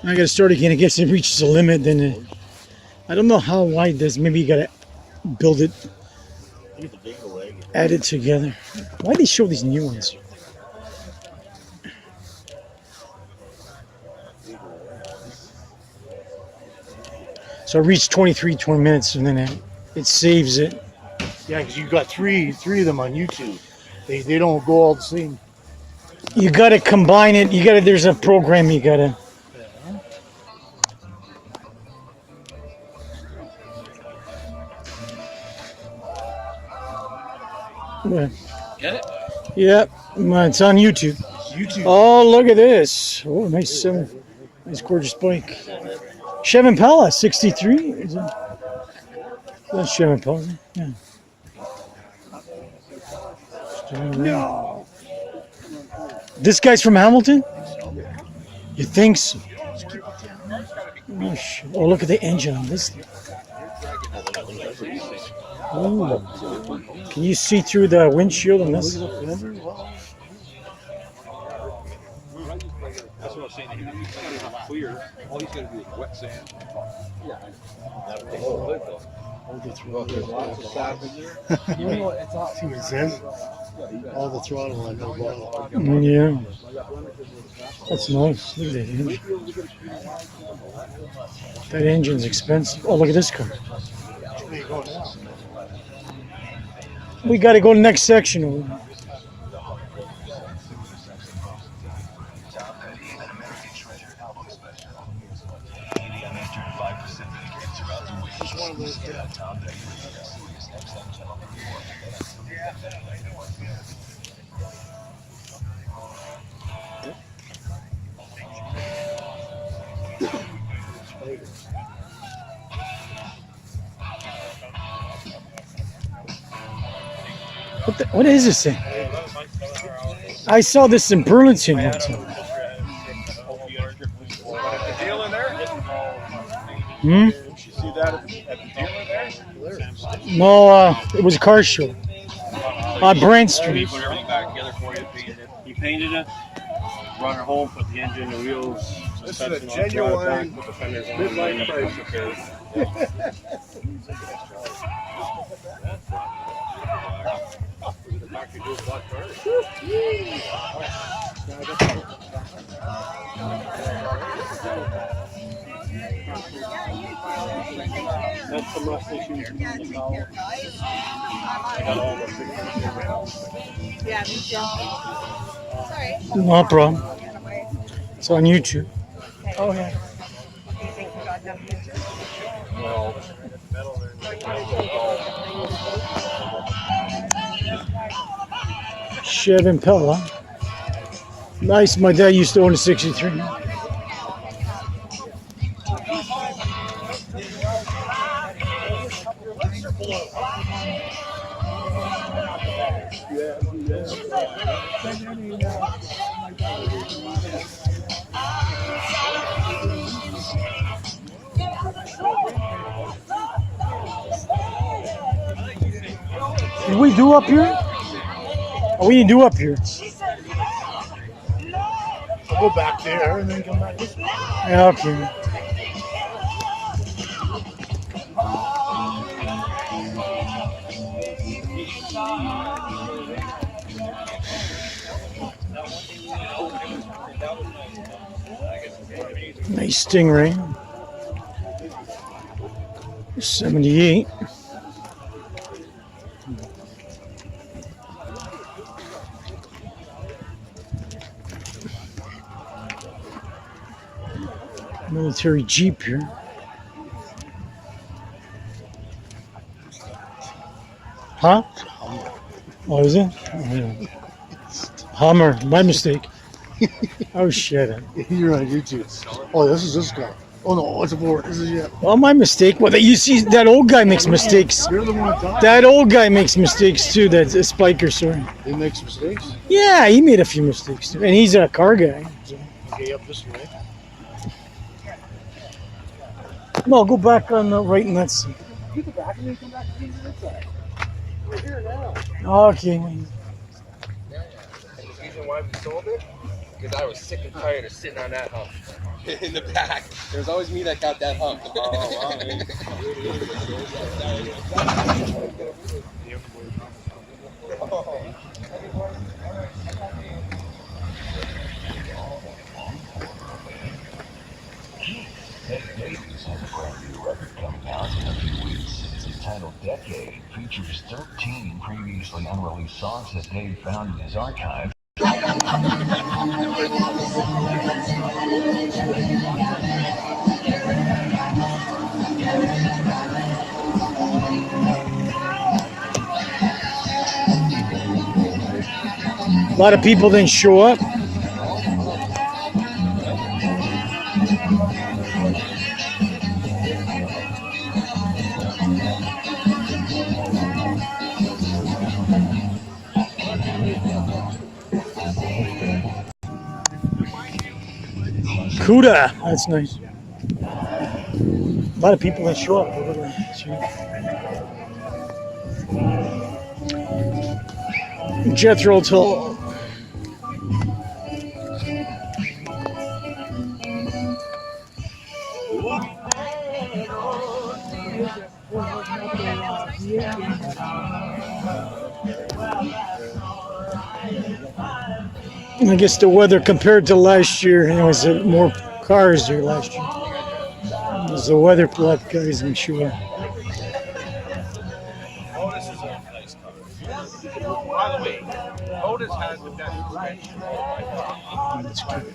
I gotta start again. I guess it reaches a limit. Then I don't know how wide this. Maybe you gotta build it, add it together. Why do they show these new ones? So I reached 20 minutes, and then it saves it. Yeah, because you got three of them on YouTube. They don't go all the same. You gotta combine it. You gotta. There's a program you gotta. Get it? Yeah, it's on YouTube. Oh, look at this. Oh, nice nice gorgeous bike. Chevy Impala, 63. Is it? That's Chevy Impala. Yeah. No. This guy's from Hamilton? You think so? Oh, shit. Oh, look at the engine on this thing. Oh. Can you see through the windshield on this? That's what I was saying. He's got it clear. All he's got to do is wet sand. Yeah. See what it says? All the throttle and no bottle. Yeah. That's nice. Look at that engine. That engine's expensive. Oh, look at this car. We got to go to the next section. What is this thing? I saw this in Burlington one time. Hmm? See that at the dealer there? No, it was a car show. On Brand Street. Put everything back together for you, painted it. He painted it, brought it home, put the engine, the wheels, This is a suspension on, brought it genuine back, put the fenders on, midlife and crisis. That's some rust issues. I got all the Yeah, me too. Sorry. No problem. It's on YouTube. Oh, yeah. Chevy Impala. Nice. My dad used to own a 63. Did we do up here? Oh, we didn't do up here. I'll go back there and then come back this way. Yeah, okay. Nice Stingray. 78. Military Jeep here. Huh? Oh, is it? Oh, yeah. Hummer. My mistake. Oh, shit. You're on YouTube. Oh, this is this guy. Oh, no, it's a board. This is yeah. Well, my mistake. Well, you see, that old guy makes mistakes. You're the one that died. That old guy makes mistakes too. That's a spiker, sorry. He makes mistakes. Yeah, he made a few mistakes too. And he's a car guy. So. Okay, up this way. No, go back on the right and let's see. You go back and then come back to the inside. We're here now. Okay. And the reason why we sold it Because I was sick and tired of sitting on that hump. In the back. There was always me that got that hump. Davies has a brand new record coming out in a few weeks. It's entitled Decade. Features 13 previously unreleased songs that Dave found in his archive. A lot of people didn't show up. Cuda, that's nice. A lot of people didn't show up. Jethro Tull. I guess the weather compared to last year, there was more cars here last year. It was the weather black guys, I'm sure. Otis is a nice car. By the way, Otis has the best suspension. That's good.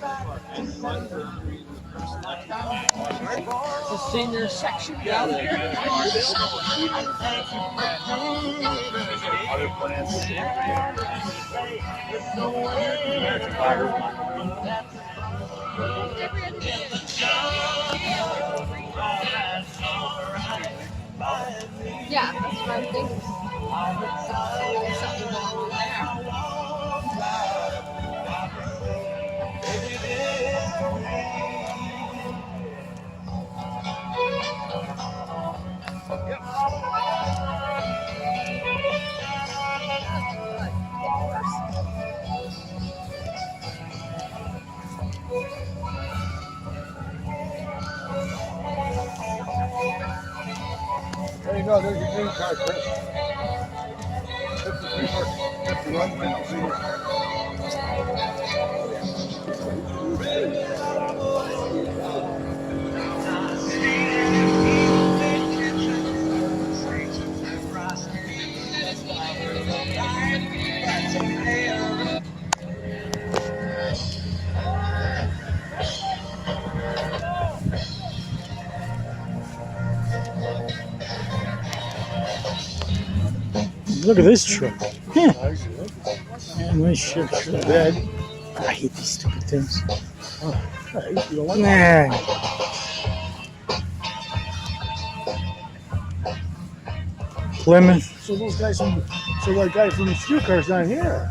The senior section. Other plants. Yeah, that's what I'm thinking. There's something going on There you go. There's your green card, Chris. 51. Look at this truck. Yeah. Yeah, nice shit. Bad. I hate these stupid things. Nah. Plymouth. So those guys from, that guy from the few cars down here.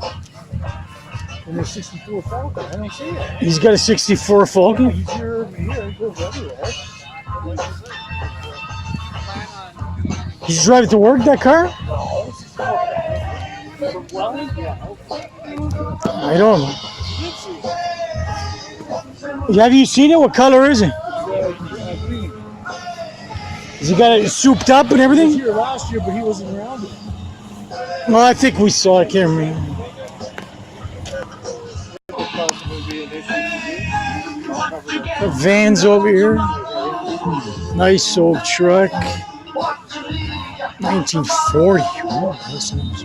And there's 64 Falcon. I don't see it. He's got a 64 Falcon. He's here, he goes everywhere. He's driving to work, that car? I don't know. Have you seen it? What color is it? Has he got it souped up and He was everything? here last year, but he wasn't around it. Well, I think we saw it. I can't remember. The van's over here. Nice old truck. 1940. Oh, that's nice.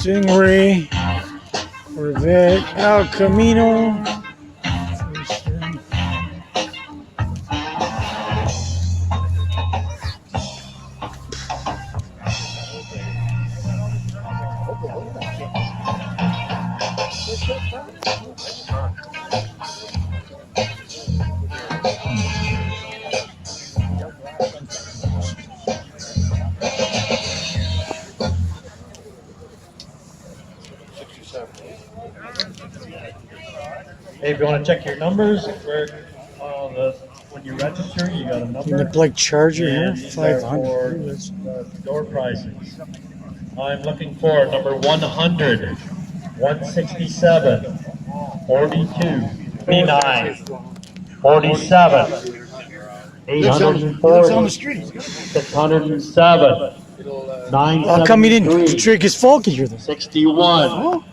Stingray, Corvette, El Camino. Hey, if you want to check your numbers, when you register, you got a And the number. Blake Charger here, And these are 500. for door prizes. I'm looking for number 100, 167, 42, 39, 47, Lives on the 840, street. 607, How come he didn't 973, drink his Falky here then? 61,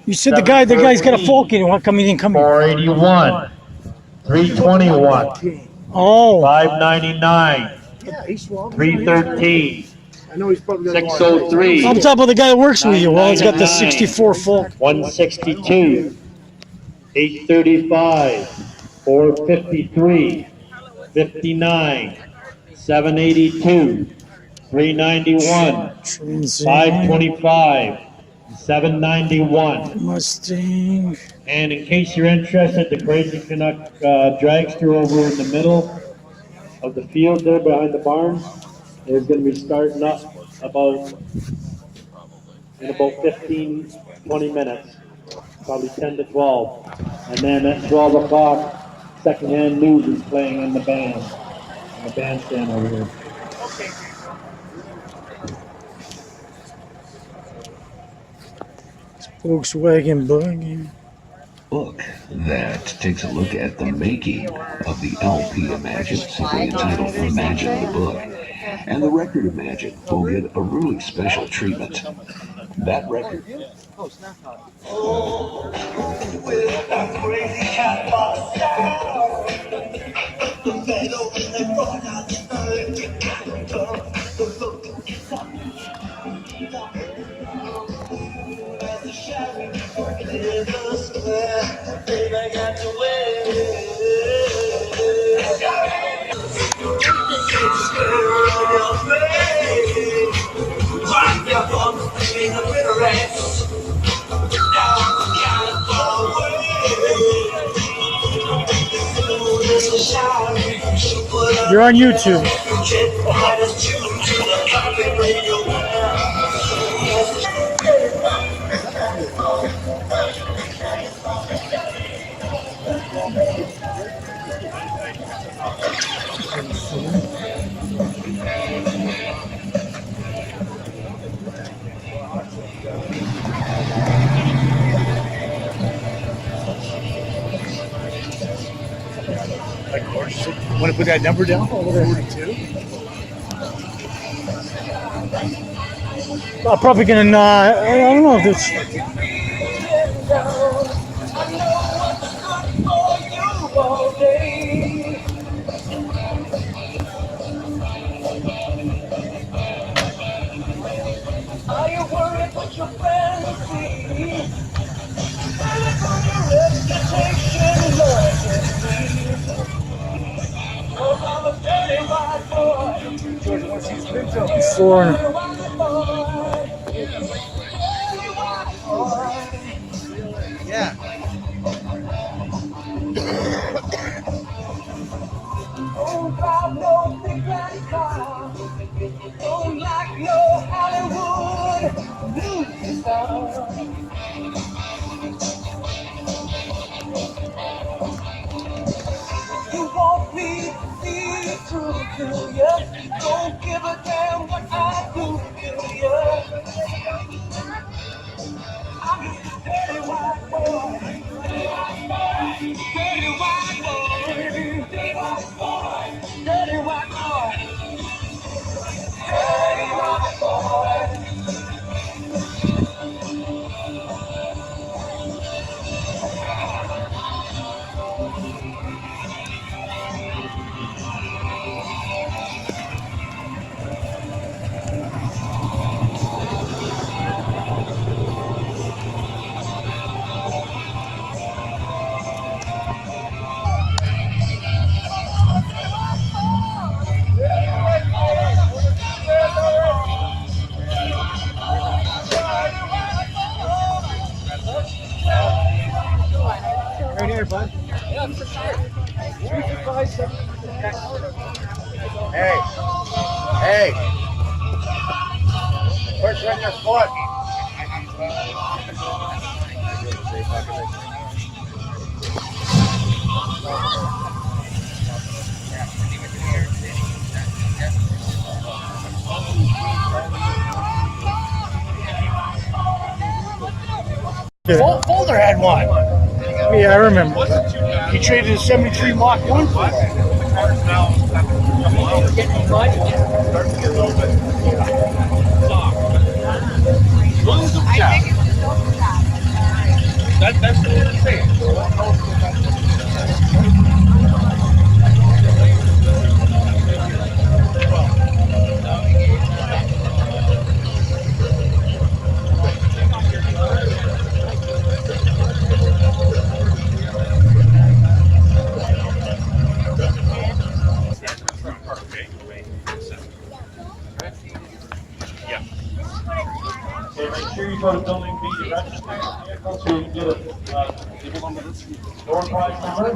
You said the guy's got a Falky, and how come he didn't come here? 481, 321, Oh, 599, Yeah, he's swallowed. 313, I know he's probably got 603, I'm talking about the guy that works with you. Well, he's got the 64 Falk. 162, 835, 453, 59, 782, 391, Trans Am, 525, 791. Mustang. And in case you're interested, the Crazy Canuck dragster over in the middle of the field there behind the barn is going to be starting up in about 15, 20 minutes, probably 10 to 12. And then at 12 o'clock, Secondhand News is playing in the bandstand over here. Volkswagen Buggy. Book that takes a look at the making of the LP Imagine, simply entitled Imagine the Book. And the record Imagine will get a really special treatment. That record. You're on YouTube. Want to put that number down? 42? I'm probably gonna. I don't know if it's. Are you worried what your friends see? Reputation, cause I'm a dirty white boy. George wants his picks up. Foreigner. Don't drive no big black car. Don't like no Hollywood movie star. You want me to you. Don't give a damn what I do to you. I'm just a dirty white boy. Dirty white boy. Dirty white boy. Dirty white boy. Dirty white boy. Dirty white boy. Right here, bud. Yeah, for sure. 357. Hey. Hey. Push on your foot. Folder had one. Yeah, I remember. He traded a 73 Mach 1 for it. The car's now after a couple hours starting to get a little bit soft. Lose them, yeah. That's what we're saying. So make sure you go to building B to register your vehicle so you can get a door prize number.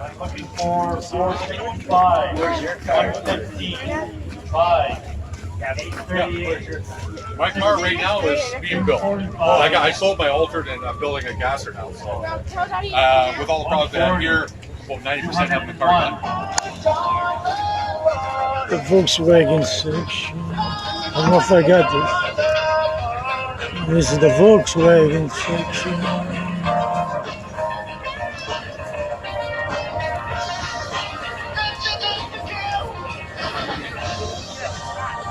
I'm looking for 465, 115, 5, 838. My car right now is being built. I sold my Altered and I'm building a gasser now. So with all the problems that I have here, about 90% have the car done. The Volkswagen section. I don't know if I got this. This is the Volkswagen section.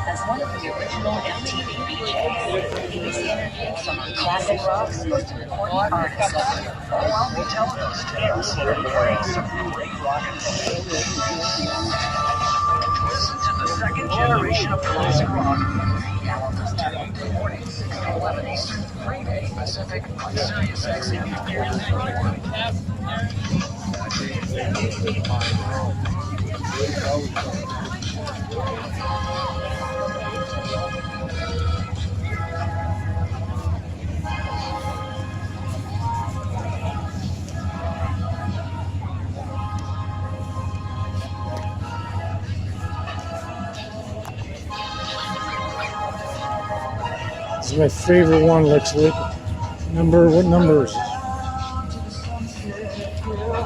As one of the original MTV DJs, he was interviewed some of the classic rock's most important artists. While we tell those tales, playing some great rock and roll. Listen to the second generation of classic rock. 10 morning, 6 to 11 Eastern, 3 days Pacific on Sirius XM. This is my favorite one, Lex Lick. What number is it?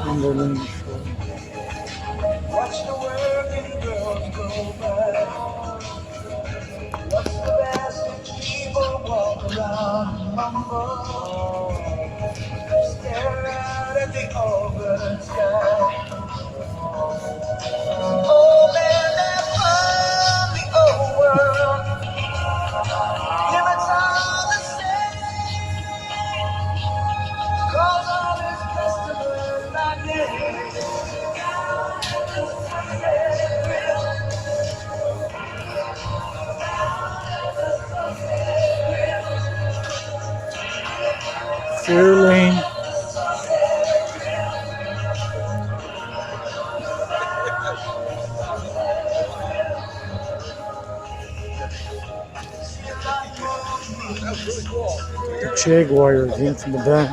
Number 94. Watch the working girls go by. What's the best people walk around and mumble? Stare out at the open sky. Oh man, they're from the old world. Yeah, it's all the same. 'Cause all is customers like this. Fairlane. The Jaguar again from the back.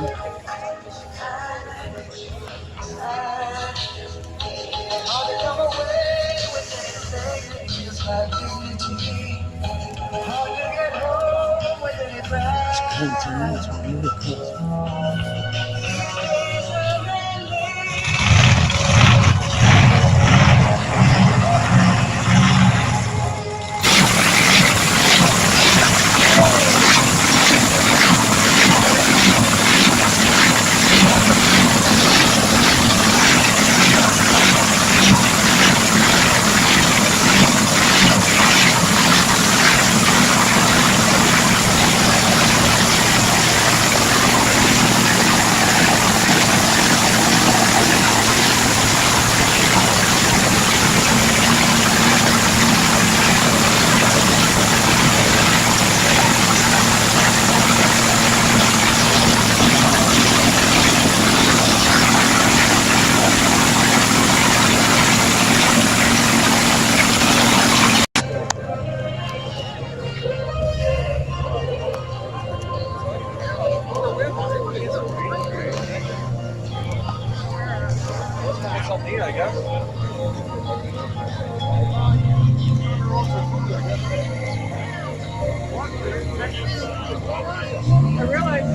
I realized